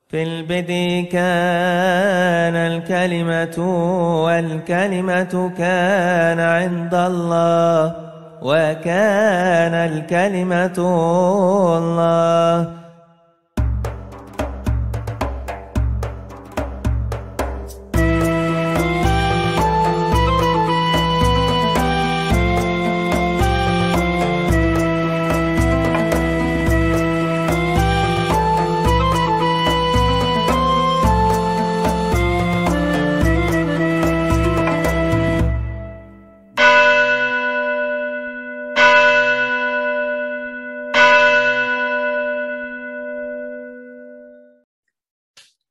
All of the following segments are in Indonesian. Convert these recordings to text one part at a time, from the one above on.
في البدء كان الكلمة والكلمة كان عند الله وكان الكلمة الله.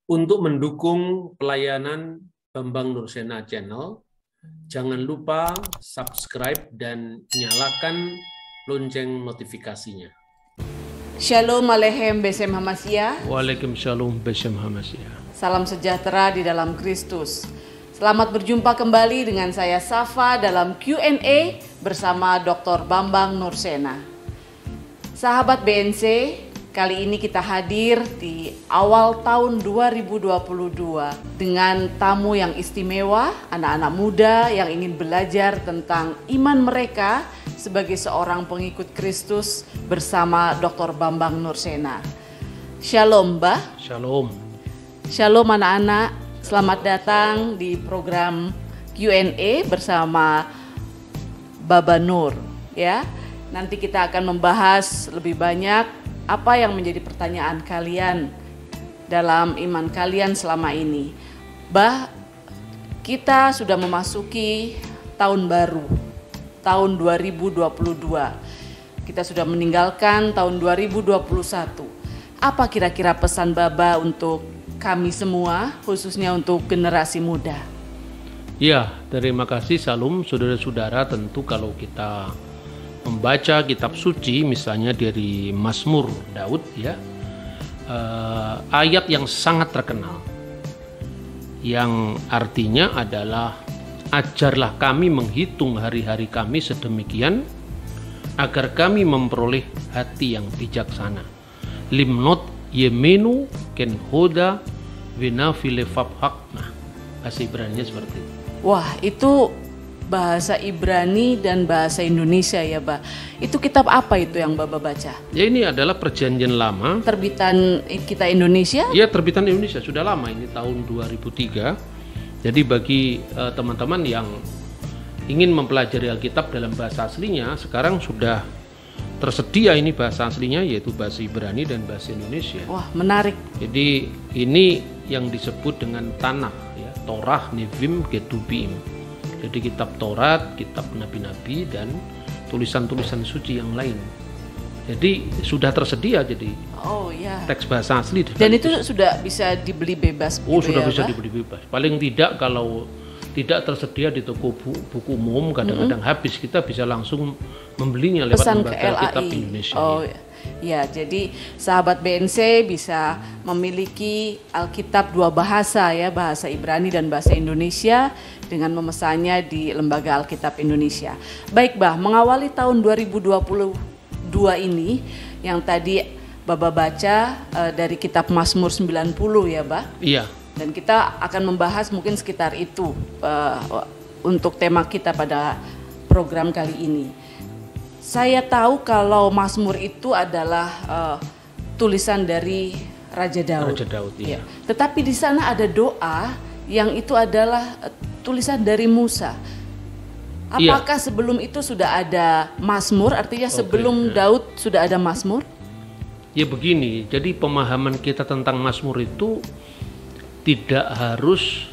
Untuk mendukung pelayanan Bambang Nursena Channel, jangan lupa subscribe dan nyalakan lonceng notifikasinya. Shalom Aleichem Besem Hamashiach. Waalaikumsalam Besem Hamashiach. Salam sejahtera di dalam Kristus. Selamat berjumpa kembali dengan saya Safa dalam Q&A bersama Dr. Bambang Nursena. Sahabat BNC, kali ini kita hadir di awal tahun 2022 dengan tamu yang istimewa, anak-anak muda yang ingin belajar tentang iman mereka sebagai seorang pengikut Kristus bersama Dr. Bambang Nursena. Shalom, Mbah. Shalom. Shalom anak-anak, selamat datang di program Q&A bersama Baba Nur. Ya, nanti kita akan membahas lebih banyak apa yang menjadi pertanyaan kalian dalam iman kalian selama ini. Kita sudah memasuki tahun baru, tahun 2022. Kita sudah meninggalkan tahun 2021. Apa kira-kira pesan Baba untuk kami semua, khususnya untuk generasi muda? Ya, terima kasih Salam, saudara-saudara. Tentu kalau kita membaca kitab suci, misalnya dari Mazmur Daud, ya, ayat yang sangat terkenal, yang artinya adalah ajarlah kami menghitung hari-hari kami sedemikian agar kami memperoleh hati yang bijaksana. Limnot yemenu ken hoda venafile fabhakna. Bahasa Ibrani seperti itu. Wah, itu bahasa Ibrani dan bahasa Indonesia ya, Bah. Itu kitab apa itu yang Baba baca? Ya, ini adalah Perjanjian Lama. Terbitan kita Indonesia? Ya, terbitan Indonesia sudah lama, ini tahun 2003. Jadi bagi teman-teman yang ingin mempelajari Alkitab dalam bahasa aslinya, sekarang sudah tersedia ini bahasa aslinya, yaitu bahasa Ibrani dan bahasa Indonesia. Wah, menarik. Jadi ini yang disebut dengan Tanakh, ya, Torah, Nevim, Ketubim. Jadi kitab Taurat, kitab Nabi-Nabi, dan tulisan-tulisan suci yang lain. Jadi sudah tersedia, jadi teks bahasa asli. Dan itu sudah bisa dibeli bebas. Oh, sudah bisa dibeli bebas. Paling tidak kalau tidak tersedia di toko buku umum, kadang-kadang habis, kita bisa langsung membelinya lewat lembaga Alkitab Indonesia. Oh ya, jadi sahabat BNC bisa memiliki Alkitab dua bahasa ya, bahasa Ibrani dan bahasa Indonesia, dengan memesannya di Lembaga Alkitab Indonesia. Baik, Bah, mengawali tahun 2022 ini yang tadi Baba baca dari kitab Mazmur 90 ya, Bah? Iya. Dan kita akan membahas mungkin sekitar itu untuk tema kita pada program kali ini. Saya tahu kalau Mazmur itu adalah tulisan dari Raja Daud. Raja Daud, iya. Tetapi di sana ada doa yang itu adalah tulisan dari Musa. Apakah sebelum itu sudah ada Mazmur? Artinya sebelum Daud sudah ada Mazmur? Ya begini, jadi pemahaman kita tentang Mazmur itu tidak harus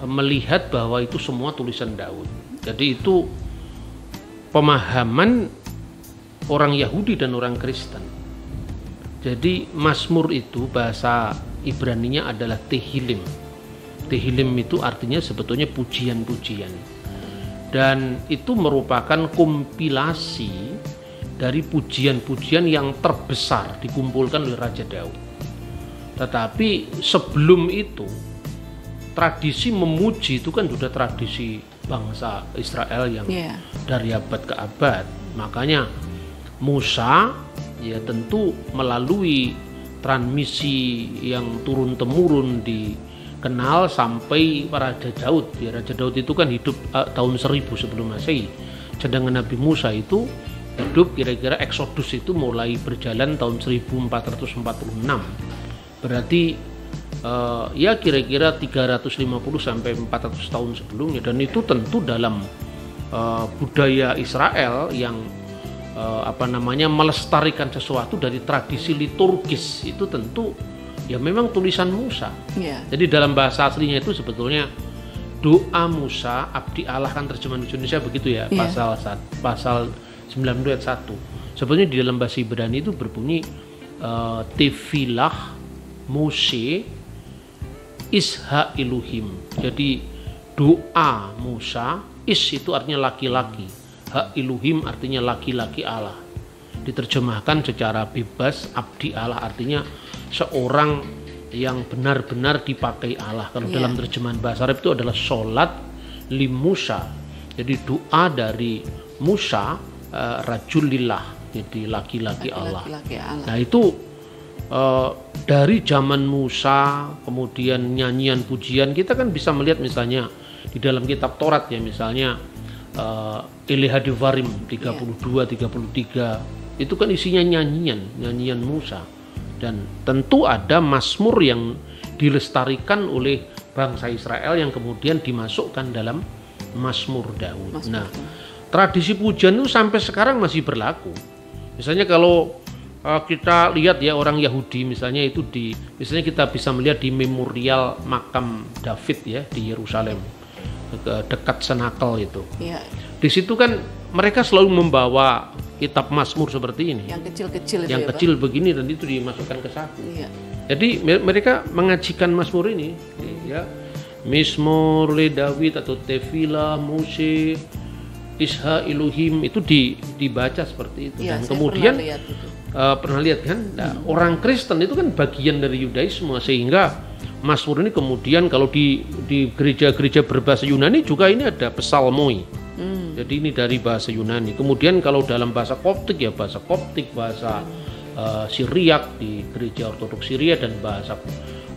melihat bahwa itu semua tulisan Daud. Jadi itu pemahaman orang Yahudi dan orang Kristen. Jadi Mazmur itu bahasa Ibraninya adalah Tehillim. Tehillim itu artinya sebetulnya pujian-pujian. Dan itu merupakan kompilasi dari pujian-pujian yang terbesar dikumpulkan oleh Raja Daud. Tetapi sebelum itu, tradisi memuji itu kan sudah tradisi bangsa Israel yang dari abad ke abad. Makanya Musa ya tentu melalui transmisi yang turun-temurun dikenal sampai Raja Daud. Ya, Raja Daud itu kan hidup tahun 1000 sebelum Masehi. Sedangkan Nabi Musa itu hidup kira-kira Exodus itu mulai berjalan tahun 1446. Berarti ya kira-kira 350 sampai 400 tahun sebelumnya, dan itu tentu dalam budaya Israel yang melestarikan sesuatu dari tradisi liturgis itu tentu ya memang tulisan Musa. Jadi dalam bahasa aslinya itu sebetulnya doa Musa abdi Allah, kan terjemahan Indonesia begitu ya, pasal 92 ayat 1. Sebetulnya di dalam bahasa Ibrani itu berbunyi Tefilah Moshe Isha Elohim. Jadi doa Musa, Is itu artinya laki-laki, Ha Elohim artinya laki-laki Allah. Diterjemahkan secara bebas abdi Allah artinya seorang yang benar-benar dipakai Allah. Kalau dalam terjemahan bahasa Arab itu adalah sholat li Musa. Jadi doa dari Musa, rajulillah, jadi laki-laki Allah. Nah itu dari zaman Musa, kemudian nyanyian pujian, kita kan bisa melihat misalnya di dalam kitab Taurat ya, misalnya Eleha Devarim 32, 33 itu kan isinya nyanyian Musa. Dan tentu ada mazmur yang dilestarikan oleh bangsa Israel yang kemudian dimasukkan dalam Mazmur Daud. Nah, tradisi pujian itu sampai sekarang masih berlaku. Misalnya kalau kita lihat ya, orang Yahudi misalnya itu misalnya kita bisa melihat di memorial makam David ya di Yerusalem dekat Senakel itu. Di situ kan mereka selalu membawa kitab Mazmur seperti ini, yang kecil-kecil, yang kecil begini, dan itu dimasukkan ke saku. Jadi mereka mengajikan Mazmur ini ya, Mizmor le David atau Tefilah Moshe Isha Elohim, itu dibaca seperti itu. Dan kemudian pernah lihat kan, orang Kristen itu kan bagian dari Yudaisme, sehingga Mazmur ini kemudian kalau di gereja-gereja berbahasa Yunani juga ini ada psalmoi. Jadi ini dari bahasa Yunani. Kemudian kalau dalam bahasa Koptik ya bahasa Koptik, bahasa Syriak di gereja Ortodoks Syria, dan bahasa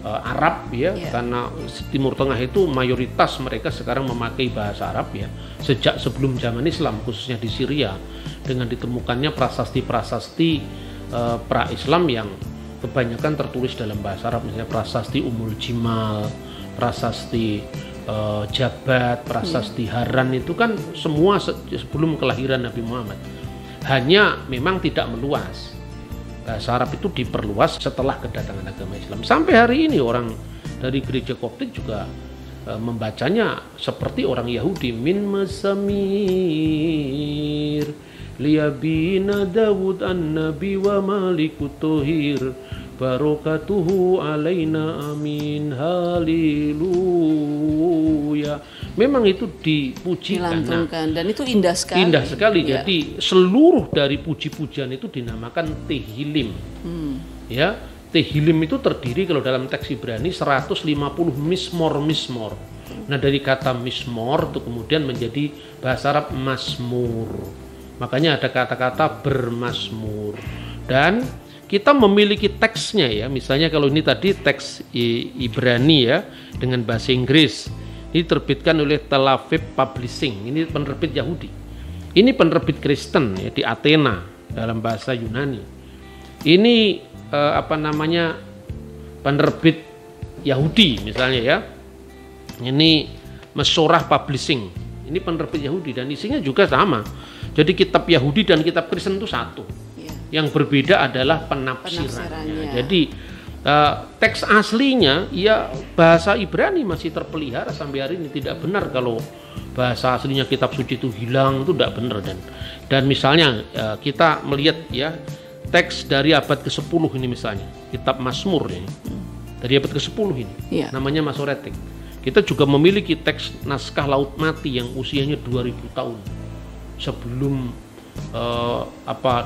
Arab ya, karena Timur Tengah itu mayoritas mereka sekarang memakai bahasa Arab ya, sejak sebelum zaman Islam, khususnya di Syria, dengan ditemukannya prasasti-prasasti pra-Islam yang kebanyakan tertulis dalam bahasa Arab, misalnya prasasti Umul Jimal, prasasti Jabat, prasasti Haran, itu kan semua sebelum kelahiran Nabi Muhammad. Hanya memang tidak meluas. Bahasa Arab itu diperluas setelah kedatangan agama Islam. Sampai hari ini orang dari gereja Koptik juga membacanya seperti orang Yahudi, min masamir liyabina Dawud an-nabi wa malikut tohir barokatuhu alaina amin haleluya. Memang itu dipujikan, dan itu indah sekali. Indah sekali. Jadi seluruh dari puji-pujian itu dinamakan Tehillim. Ya, Tehillim itu terdiri kalau dalam teks Ibrani 150 mismor. Nah, dari kata mismor itu kemudian menjadi bahasa Arab mazmur. Makanya ada kata-kata bermazmur. Dan kita memiliki teksnya ya, misalnya kalau ini tadi teks Ibrani ya dengan bahasa Inggris, ini diterbitkan oleh Tel Aviv Publishing, ini penerbit Yahudi. Ini penerbit Kristen ya di Athena dalam bahasa Yunani. Ini penerbit Yahudi misalnya ya. Ini Mesorah Publishing, ini penerbit Yahudi, dan isinya juga sama. Jadi kitab Yahudi dan kitab Kristen itu satu. Yang berbeda adalah penafsirannya. Jadi teks aslinya ya bahasa Ibrani masih terpelihara sampai hari ini. Tidak benar kalau bahasa aslinya kitab suci itu hilang, itu tidak benar. Dan misalnya kita melihat ya teks dari abad ke-10 ini, misalnya kitab Mazmur ini dari abad ke-10 ini, namanya Masoretik. Kita juga memiliki teks naskah Laut Mati yang usianya 2000 tahun sebelum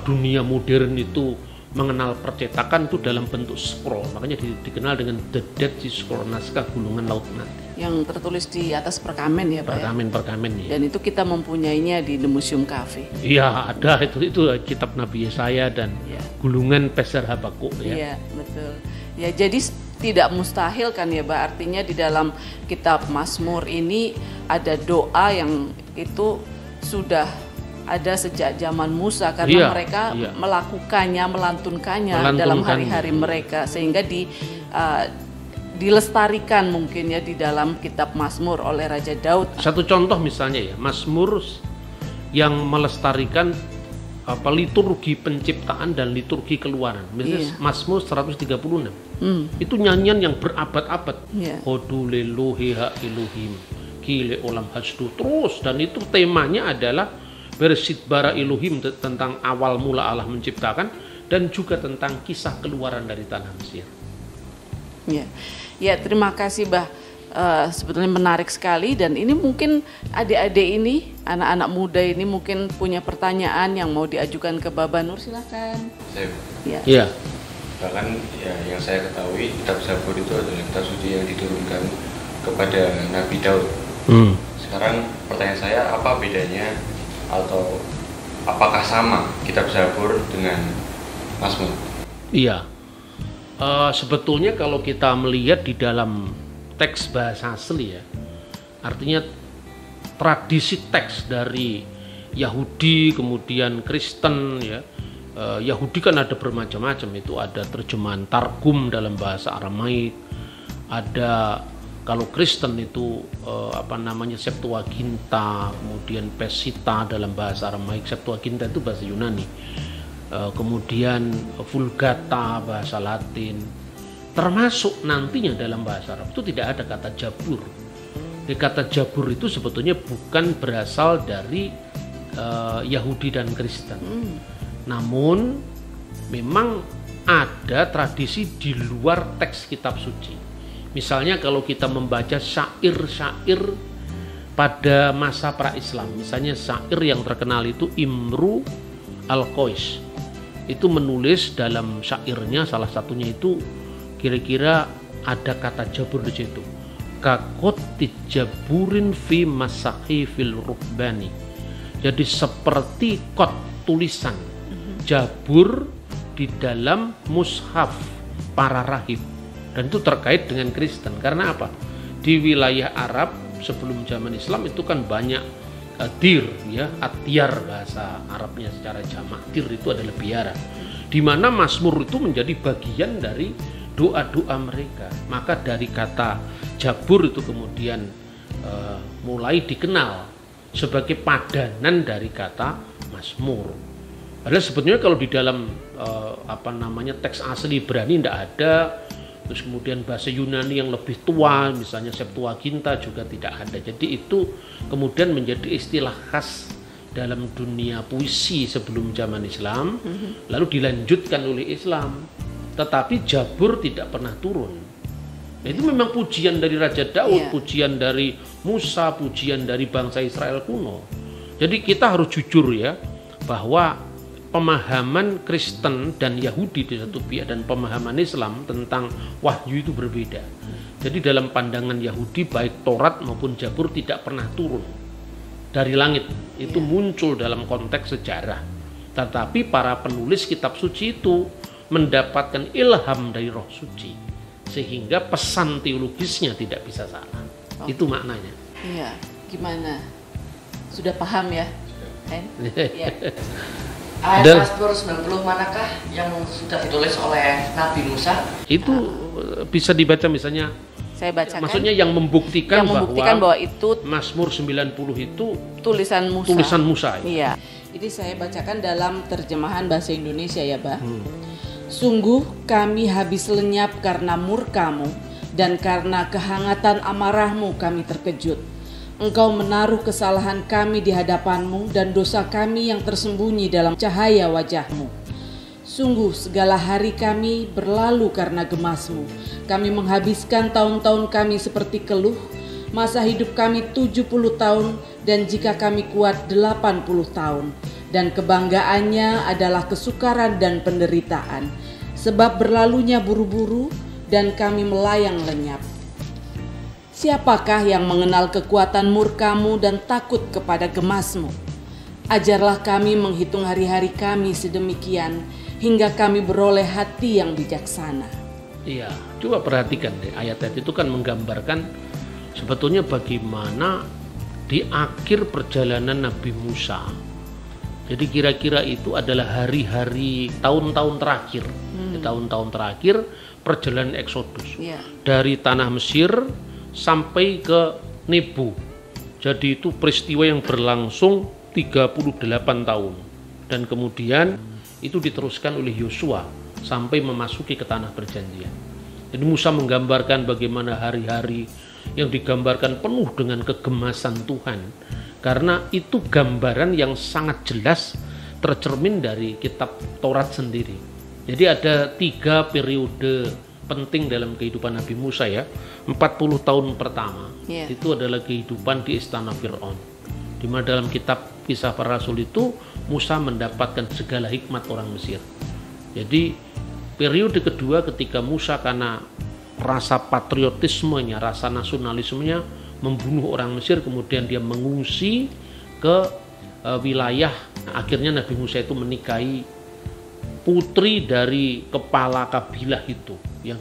dunia modern itu mengenal percetakan, itu dalam bentuk scroll. Makanya dikenal dengan The Dead Sea Scroll, naskah gulungan Laut Mati. yang tertulis di atas perkamen ya Pak. Perkamen ya. Dan itu kita mempunyainya di The Museum Cafe. Iya, ada itu kitab Nabi Yesaya dan gulungan Peser Habakuk ya. Iya, betul. Ya, jadi tidak mustahil kan ya Pak, artinya di dalam kitab Mazmur ini ada doa yang itu sudah ada sejak zaman Musa karena mereka melakukannya, melantunkannya dalam hari-hari mereka, sehingga dilestarikan mungkin ya di dalam kitab Mazmur oleh Raja Daud. Satu contoh misalnya ya, Mazmur yang melestarikan liturgi penciptaan dan liturgi keluaran. Misalnya Mazmur 136. Itu nyanyian yang berabad-abad. Hodule loheha Elohim, kile olam hasdu. Terus, dan itu temanya adalah Bereshit bara Elohim, tentang awal mula Allah menciptakan, dan juga tentang kisah keluaran dari tanah Mesir. Ya, terima kasih Bah. Sebetulnya menarik sekali, dan ini mungkin adik-adik ini, anak-anak muda ini mungkin punya pertanyaan yang mau diajukan ke Baba Nur, silakan. Ya. Bahkan ya, yang saya ketahui kitab Zabur itu adalah kitab suci yang diturunkan kepada Nabi Daud. Sekarang pertanyaan saya, apa bedanya atau apakah sama kitab Zabur dengan Mazmur? Iya. Sebetulnya kalau kita melihat di dalam teks bahasa asli ya, artinya tradisi teks dari Yahudi kemudian Kristen ya. Yahudi kan ada bermacam-macam, itu ada terjemahan Targum dalam bahasa Aramaik, ada kalau Kristen itu Septuaginta, kemudian Pesita dalam bahasa Aramaik, Septuaginta itu bahasa Yunani, kemudian Vulgata bahasa Latin. Termasuk nantinya dalam bahasa Arab itu tidak ada kata jabur. Kata jabur itu sebetulnya bukan berasal dari Yahudi dan Kristen. Namun memang ada tradisi di luar teks kitab suci. Misalnya kalau kita membaca syair-syair pada masa pra-Islam, misalnya syair yang terkenal itu Imru Al-Qais. Itu menulis dalam syairnya, salah satunya itu kira-kira ada kata jabur di situ. Kakot jaburin fi masahi fil rubbani. Jadi seperti kot tulisan jabur di dalam mushaf para rahib. Dan itu terkait dengan Kristen. Karena apa? Di wilayah Arab sebelum zaman Islam itu kan banyak dir ya, atyar bahasa Arabnya secara jamak. Dir itu adalah biara. Di mana Mazmur itu menjadi bagian dari doa-doa mereka. Maka dari kata jabur itu kemudian mulai dikenal sebagai padanan dari kata Mazmur. Padahal sebetulnya kalau di dalam teks asli Ibrani tidak ada. Terus kemudian bahasa Yunani yang lebih tua, misalnya Septuaginta juga tidak ada. Jadi itu kemudian menjadi istilah khas dalam dunia puisi sebelum zaman Islam, lalu dilanjutkan oleh Islam. Tetapi jabur tidak pernah turun. Nah, itu memang pujian dari Raja Daud, pujian dari Musa, pujian dari bangsa Israel kuno. Jadi kita harus jujur ya, bahwa pemahaman Kristen dan Yahudi di satu pihak dan pemahaman Islam tentang wahyu itu berbeda. Jadi dalam pandangan Yahudi baik Taurat maupun Zabur tidak pernah turun dari langit. Itu muncul dalam konteks sejarah. Tetapi para penulis kitab suci itu mendapatkan ilham dari Roh Suci sehingga pesan teologisnya tidak bisa salah. Itu maknanya. Iya, gimana? Sudah paham ya? Iya. Ayat Mazmur 90 manakah yang sudah ditulis oleh Nabi Musa? Itu bisa dibaca misalnya. Saya bacakan. Maksudnya yang membuktikan bahwa itu Mazmur 90 itu tulisan Musa. Tulisan Musa. Iya. Ini saya bacakan dalam terjemahan bahasa Indonesia ya, Bah. Sungguh kami habis lenyap karena murkamu, dan karena kehangatan amarahmu kami terkejut. Engkau menaruh kesalahan kami di hadapanmu dan dosa kami yang tersembunyi dalam cahaya wajahmu. Sungguh segala hari kami berlalu karena gemasmu. Kami menghabiskan tahun-tahun kami seperti keluh. Masa hidup kami 70 tahun dan jika kami kuat 80 tahun. Dan kebanggaannya adalah kesukaran dan penderitaan. Sebab berlalunya buru-buru dan kami melayang lenyap. Siapakah yang mengenal kekuatan murka-Mu dan takut kepada gemas-Mu? Ajarlah kami menghitung hari-hari kami sedemikian, hingga kami beroleh hati yang bijaksana. Iya, coba perhatikan deh, ayat-ayat itu kan menggambarkan sebetulnya bagaimana di akhir perjalanan Nabi Musa. Jadi kira-kira itu adalah hari-hari tahun-tahun terakhir. Di tahun-tahun terakhir perjalanan Eksodus. Dari tanah Mesir sampai ke Nebo. Jadi itu peristiwa yang berlangsung 38 tahun. Dan kemudian itu diteruskan oleh Yosua sampai memasuki ke tanah perjanjian. Jadi Musa menggambarkan bagaimana hari-hari yang digambarkan penuh dengan kegemasan Tuhan. Karena itu gambaran yang sangat jelas tercermin dari kitab Taurat sendiri. Jadi ada 3 periode penting dalam kehidupan Nabi Musa ya. 40 tahun pertama itu adalah kehidupan di istana Fir'aun, di mana dalam kitab Kisah Para Rasul itu Musa mendapatkan segala hikmat orang Mesir. Jadi periode kedua ketika Musa karena rasa patriotismenya, rasa nasionalismenya membunuh orang Mesir, kemudian dia mengungsi ke wilayah. Akhirnya Nabi Musa itu menikahi putri dari kepala kabilah itu yang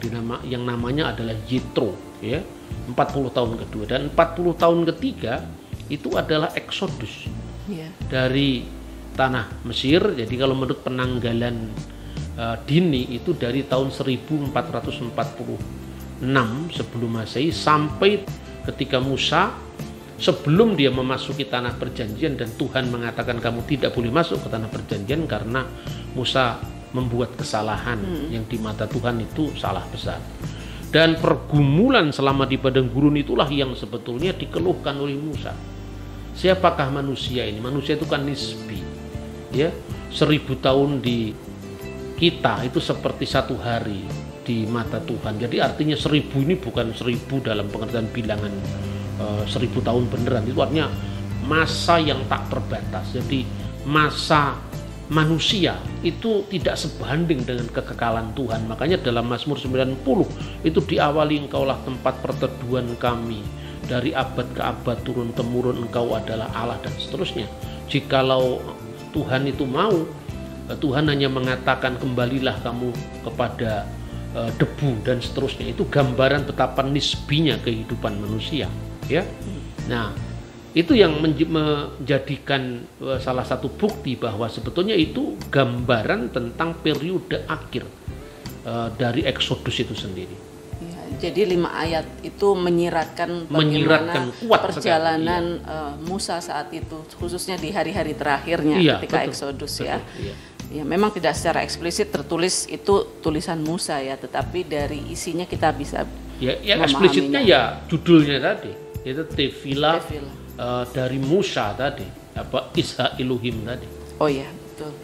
namanya adalah Yitro ya. 40 tahun kedua dan 40 tahun ketiga itu adalah Eksodus dari tanah Mesir. Jadi kalau menurut penanggalan dini itu dari tahun 1446 sebelum Masehi sampai ketika Musa sebelum dia memasuki tanah perjanjian dan Tuhan mengatakan kamu tidak boleh masuk ke tanah perjanjian karena Musa membuat kesalahan yang di mata Tuhan itu salah besar. Dan pergumulan selama di padang gurun itulah yang sebetulnya dikeluhkan oleh Musa. Siapakah manusia ini? Manusia itu kan nisbi. Ya, 1000 tahun di kita itu seperti 1 hari di mata Tuhan. Jadi artinya 1000 ini bukan 1000 dalam pengertian bilangan 1000 tahun beneran. Itu artinya masa yang tak terbatas. Jadi masa manusia itu tidak sebanding dengan kekekalan Tuhan. Makanya dalam Mazmur 90 itu diawali engkaulah tempat perteduhan kami, dari abad ke abad turun temurun engkau adalah Allah dan seterusnya. Jikalau Tuhan itu mau, Tuhan hanya mengatakan kembalilah kamu kepada debu dan seterusnya. Itu gambaran betapa nisbinya kehidupan manusia ya. Nah, itu yang menjadikan salah satu bukti bahwa sebetulnya itu gambaran tentang periode akhir dari Eksodus itu sendiri. Ya, jadi 5 ayat itu menyiratkan bagaimana perjalanan Musa saat itu, khususnya di hari-hari terakhirnya ketika Eksodus ya. Ya, memang tidak secara eksplisit tertulis itu tulisan Musa ya, tetapi dari isinya kita bisa yang eksplisitnya ya judulnya tadi, itu Tefilah. Dari Musa tadi, apa Isha Elohim tadi. Oh ya, betul.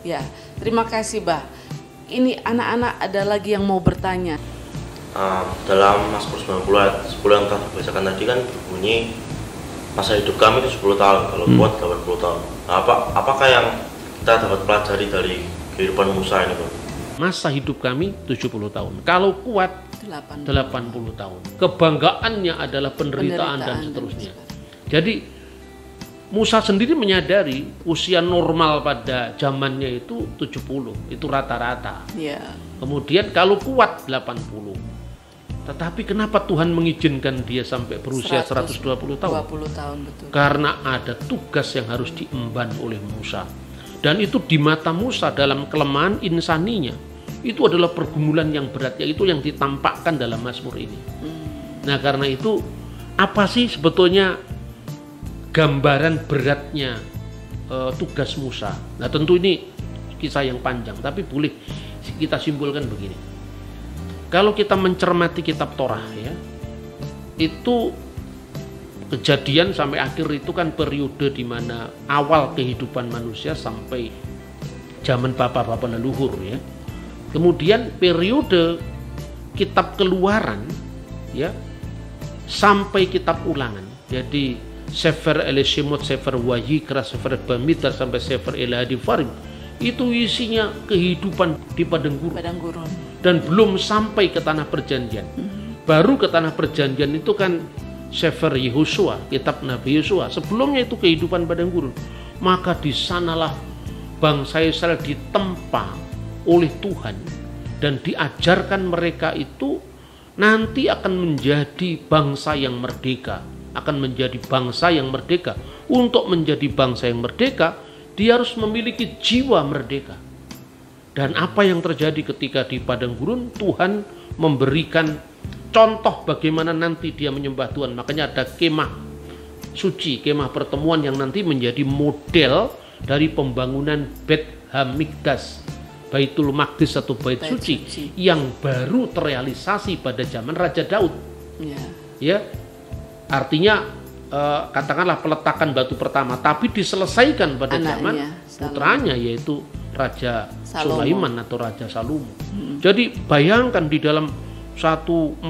Ya, terima kasih, Bah. Ini anak-anak ada lagi yang mau bertanya. Dalam Mazmur 90 ayat 10 yang telah dibacakan tadi kan berbunyi masa hidup kami itu 10 tahun, kalau kuat 80 tahun. Nah, apakah yang kita dapat pelajari dari kehidupan Musa ini, Pak? Masa hidup kami 70 tahun. Kalau kuat 80 tahun. Kebanggaannya adalah penderitaan dan seterusnya. Jadi Musa sendiri menyadari usia normal pada zamannya itu 70, itu rata-rata. Kemudian kalau kuat 80. Tetapi kenapa Tuhan mengizinkan dia sampai berusia 120 tahun? 20 tahun betul. Karena ada tugas yang harus diemban oleh Musa. Dan itu di mata Musa dalam kelemahan insaninya. Itu adalah pergumulan yang berat, yaitu yang ditampakkan dalam Mazmur ini. Nah, karena itu apa sih sebetulnya gambaran beratnya tugas Musa? Nah, tentu ini kisah yang panjang, tapi boleh kita simpulkan begini. Kalau kita mencermati kitab Torah ya, itu Kejadian sampai akhir itu kan periode di mana awal kehidupan manusia sampai zaman bapak-bapak leluhur ya. Kemudian periode kitab Keluaran ya sampai kitab Ulangan. Jadi Sefer Elishemot, Sefer Wayikra, Sefer Bamidbar sampai Sefer Elahadifarim itu isinya kehidupan di padang gurun. Dan belum sampai ke tanah perjanjian. Baru ke tanah perjanjian itu kan Sefer Yehosua, kitab Nabi Yosua. Sebelumnya itu kehidupan padang gurun. Maka di sanalah bangsa Israel ditempa oleh Tuhan dan diajarkan mereka itu nanti akan menjadi bangsa yang merdeka, akan menjadi bangsa yang merdeka. Untuk menjadi bangsa yang merdeka, dia harus memiliki jiwa merdeka. Dan apa yang terjadi ketika di padang gurun? Tuhan memberikan contoh bagaimana nanti dia menyembah Tuhan. Makanya ada kemah suci, kemah pertemuan yang nanti menjadi model dari pembangunan Beit Hamikdash, Baitul Maqdis atau Bait Suci yang baru terrealisasi pada zaman Raja Daud. Ya, artinya katakanlah peletakan batu pertama, tapi diselesaikan pada zaman putranya yaitu Raja Sulaiman atau Raja Salomo. Jadi bayangkan di dalam 40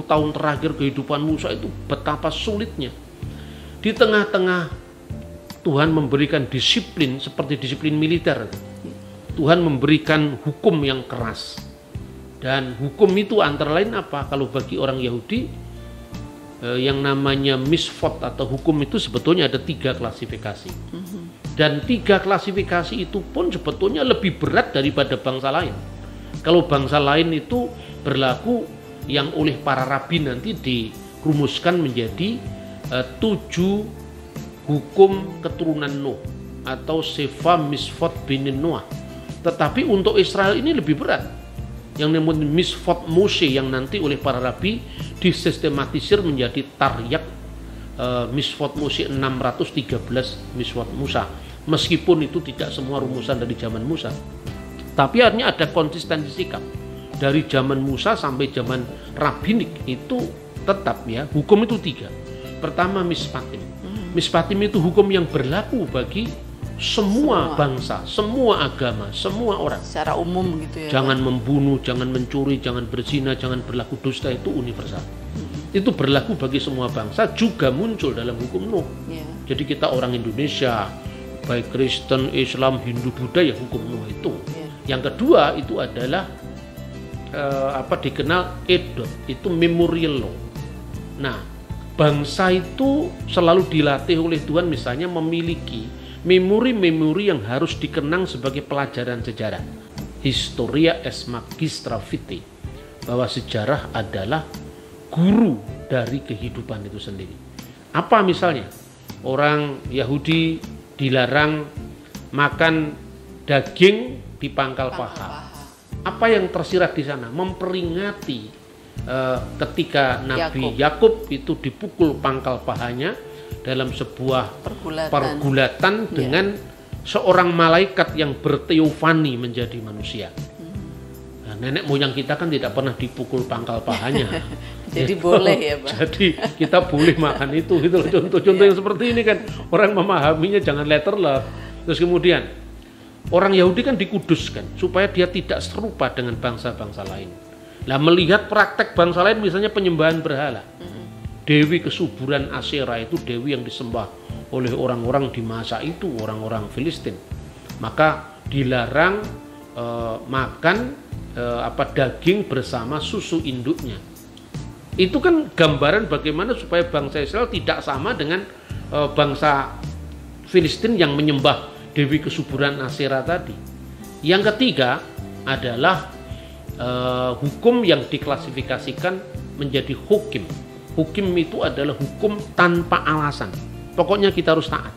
tahun terakhir kehidupan Musa itu betapa sulitnya. Di tengah-tengah Tuhan memberikan disiplin seperti disiplin militer. Tuhan memberikan hukum yang keras. Dan hukum itu antara lain apa? Kalau bagi orang Yahudi yang namanya misfot atau hukum itu sebetulnya ada 3 klasifikasi. Dan 3 klasifikasi itu pun sebetulnya lebih berat daripada bangsa lain. Kalau bangsa lain itu berlaku yang oleh para rabi nanti dirumuskan menjadi 7 hukum keturunan Nuh atau Sefa Misfot Binin Noah. Tetapi untuk Israel ini lebih berat, yang namanya Misfot Moshe, yang nanti oleh para rabi disistematisir menjadi Taryak Misfot Moshe 613 Misfot Musa. Meskipun itu tidak semua rumusan dari zaman Musa, tapi artinya ada konsistensi sikap dari zaman Musa sampai zaman rabbinik itu tetap ya. Hukum itu 3. Pertama mispatim. Mispatim itu hukum yang berlaku bagi semua bangsa, semua agama, semua orang. Secara umum gitu ya. Jangan membunuh, jangan mencuri, jangan berzina, jangan berlaku dusta, itu universal. Itu berlaku bagi semua bangsa, juga muncul dalam hukum Nuh. Jadi kita orang Indonesia, baik Kristen, Islam, Hindu, Buddha, ya hukum Nuh itu. Yang kedua itu adalah dikenal edot, itu memorial law. Nah, bangsa itu selalu dilatih oleh Tuhan misalnya memiliki memori-memori yang harus dikenang sebagai pelajaran sejarah. Historia es magistra vitae, bahwa sejarah adalah guru dari kehidupan itu sendiri. Apa misalnya? Orang Yahudi dilarang makan daging di pangkal paha. Apa yang tersirat di sana? Memperingati ketika Nabi Yakub itu dipukul pangkal pahanya dalam sebuah pergulatan dengan seorang malaikat yang berteofani menjadi manusia. Nah, nenek moyang kita kan tidak pernah dipukul pangkal pahanya. Jadi boleh ya, Pak. Jadi kita boleh makan itu gitu loh. Contoh-contoh yang seperti ini kan orang memahaminya jangan letterless. Terus kemudian orang Yahudi kan dikuduskan supaya dia tidak serupa dengan bangsa-bangsa lain. Nah, melihat praktek bangsa lain misalnya penyembahan berhala. Dewi kesuburan Asyera itu dewi yang disembah oleh orang-orang di masa itu, orang-orang Filistin. Maka dilarang makan daging bersama susu induknya. Itu kan gambaran bagaimana supaya bangsa Israel tidak sama dengan bangsa Filistin yang menyembah dewi kesuburan Asyera tadi. Yang ketiga adalah hukum yang diklasifikasikan menjadi hukim. Hukum itu adalah hukum tanpa alasan. Pokoknya kita harus taat.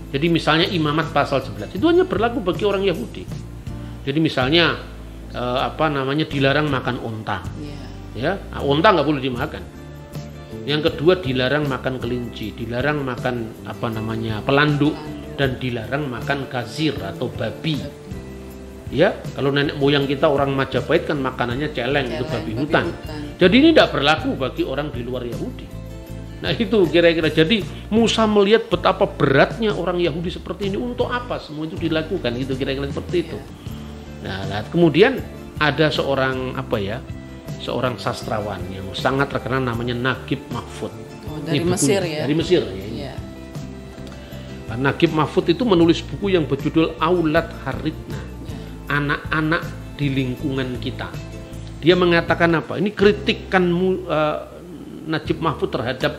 Jadi misalnya imamat pasal 11 itu hanya berlaku bagi orang Yahudi. Jadi misalnya dilarang makan onta. Ya, onta nggak boleh dimakan. Yang kedua dilarang makan kelinci, dilarang makan pelanduk, dan dilarang makan gazir atau babi. Ya, kalau nenek moyang kita orang Majapahit kan makanannya celeng itu babi hutan. Jadi ini tidak berlaku bagi orang di luar Yahudi. Nah itu kira-kira. Jadi Musa melihat betapa beratnya orang Yahudi seperti ini. Untuk apa semua itu dilakukan? Itu kira-kira seperti itu. Nah kemudian ada seorang sastrawan yang sangat terkenal namanya Naguib Mahfud. Dari Mesir ya? Dari Mesir ya. Naguib Mahfud itu menulis buku yang berjudul Aulad Haridna, anak-anak di lingkungan kita. Dia mengatakan apa? Ini kritikan Najib Mahfud terhadap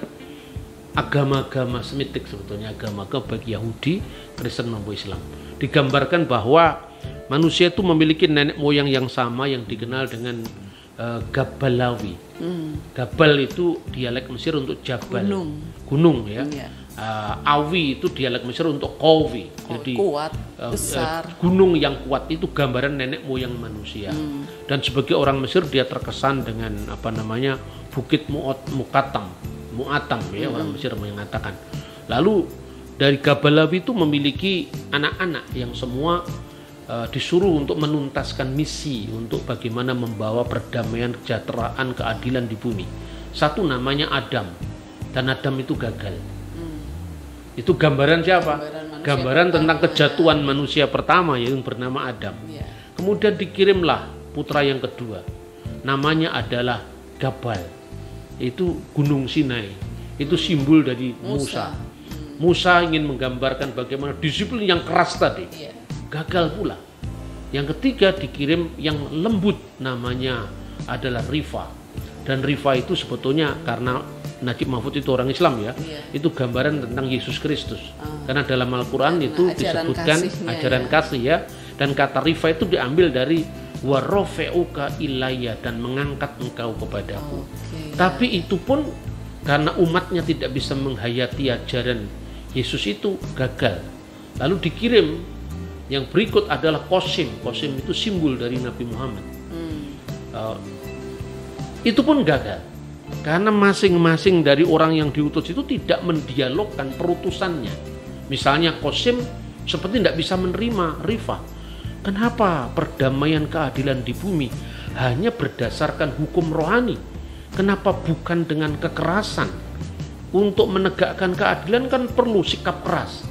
agama-agama Semitik, sebetulnya agama-agama baik Yahudi, Kristen maupun Islam. Digambarkan bahwa manusia itu memiliki nenek moyang yang sama yang dikenal dengan Gabalawi. Gabal itu dialek Mesir untuk Jabal, gunung ya. Awi itu dialek Mesir untuk Qawi. Jadi kuat, besar. Gunung yang kuat itu gambaran nenek moyang manusia. Dan sebagai orang Mesir dia terkesan dengan Bukit Mu'atam ya, orang Mesir mengatakan. Lalu dari Gabalawi itu memiliki anak-anak yang semua disuruh untuk menuntaskan misi untuk bagaimana membawa perdamaian, kesejahteraan, keadilan di bumi. Satu namanya Adam, dan Adam itu gagal. Itu gambaran siapa? Gambaran tentang kejatuhan manusia pertama yang bernama Adam. Kemudian dikirimlah putra yang kedua, namanya adalah Gabal. Itu Gunung Sinai. Itu simbol dari Musa. Musa ingin menggambarkan bagaimana disiplin yang keras tadi. Gagal pula. Yang ketiga dikirim yang lembut, namanya adalah Rifa. Dan Rifa itu sebetulnya karena Najib Mahfud itu orang Islam ya, itu gambaran tentang Yesus Kristus. Karena dalam Al-Quran itu disebutkan ajaran kasih ya. Dan kata Rifa itu diambil dari warofeuka ilayya, dan mengangkat engkau kepadaku. Tapi itu pun karena umatnya tidak bisa menghayati ajaran Yesus itu gagal. Lalu dikirim yang berikut adalah Qasim. Qasim itu simbol dari Nabi Muhammad. Itu pun gagal. Karena masing-masing dari orang yang diutus itu tidak mendialogkan perutusannya. Misalnya Qasim seperti tidak bisa menerima Rifa. Kenapa perdamaian keadilan di bumi hanya berdasarkan hukum rohani? Kenapa bukan dengan kekerasan? Untuk menegakkan keadilan kan perlu sikap keras.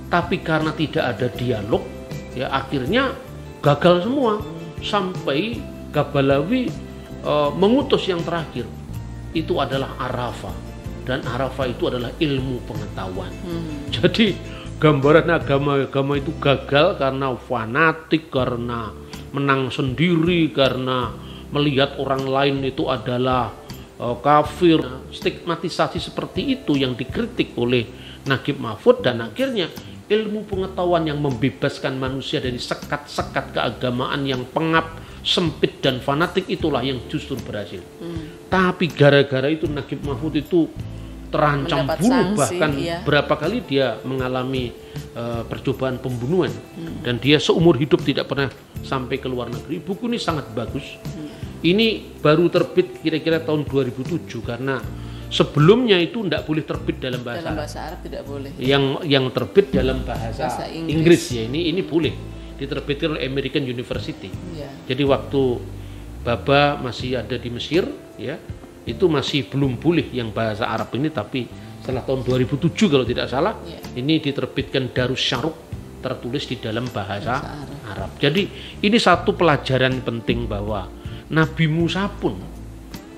Tapi karena tidak ada dialog, ya akhirnya gagal semua. Sampai Gabalawi mengutus yang terakhir. Itu adalah Arafah, dan Arafah itu adalah ilmu pengetahuan. Jadi gambaran agama-agama itu gagal karena fanatik, karena menang sendiri, karena melihat orang lain itu adalah kafir. Stigmatisasi seperti itu yang dikritik oleh Najib Mahfud, dan akhirnya ilmu pengetahuan yang membebaskan manusia dari sekat-sekat keagamaan yang pengap, sempit dan fanatik itulah yang justru berhasil. Tapi gara-gara itu Najib Mahfud itu terancam bunuh, bahkan berapa kali dia mengalami percobaan pembunuhan, dan dia seumur hidup tidak pernah sampai ke luar negeri. Buku ini sangat bagus. Ini baru terbit kira-kira tahun 2007, karena sebelumnya itu tidak boleh terbit dalam bahasa Arab, tidak boleh. Yang terbit dalam bahasa Inggris ya, ini boleh diterbitkan oleh American University. Jadi waktu Baba masih ada di Mesir ya, itu masih belum boleh yang bahasa Arab ini, tapi setelah tahun 2007 kalau tidak salah ini diterbitkan Darus Syaruk, tertulis di dalam bahasa Arab. Jadi ini satu pelajaran penting bahwa Nabi Musa pun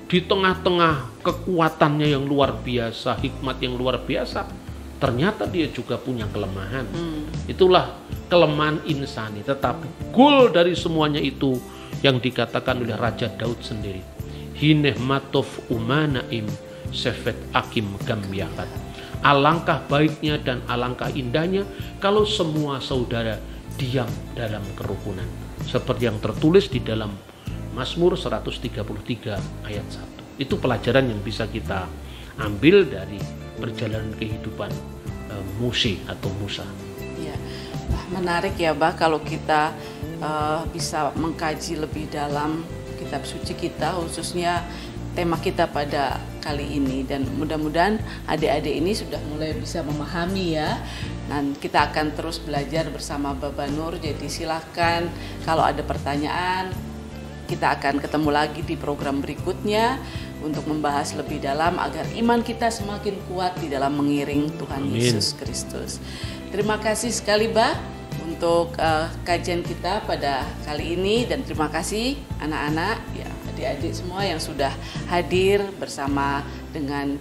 di tengah-tengah kekuatannya yang luar biasa, hikmat yang luar biasa, ternyata dia juga punya kelemahan. Itulah kelemahan insani. Tetapi goal dari semuanya itu yang dikatakan oleh Raja Daud sendiri, hineh matof umanaim sefet akim gamyakat. Alangkah baiknya dan alangkah indahnya kalau semua saudara diam dalam kerukunan, seperti yang tertulis di dalam Mazmur 133 ayat 1. Itu pelajaran yang bisa kita ambil dari perjalanan kehidupan Musa atau Musa. Ya, menarik ya, Bah, kalau kita bisa mengkaji lebih dalam kitab suci kita, khususnya tema kita pada kali ini, dan mudah-mudahan adik-adik ini sudah mulai bisa memahami ya. Dan kita akan terus belajar bersama Baba Nur. Jadi silahkan kalau ada pertanyaan, kita akan ketemu lagi di program berikutnya untuk membahas lebih dalam agar iman kita semakin kuat di dalam mengiring Tuhan Yesus Kristus. Terima kasih sekali, Bah, untuk kajian kita pada kali ini, dan terima kasih anak-anak ya, adik-adik semua yang sudah hadir bersama dengan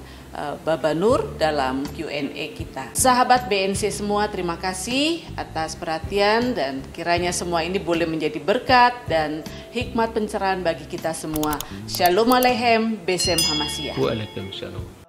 Baba Nur dalam Q&A kita. Sahabat BNC semua, terima kasih atas perhatian dan kiranya semua ini boleh menjadi berkat dan hikmat pencerahan bagi kita semua. Shalom Aleichem, Besem Hamashiach. Waalaikumsalam.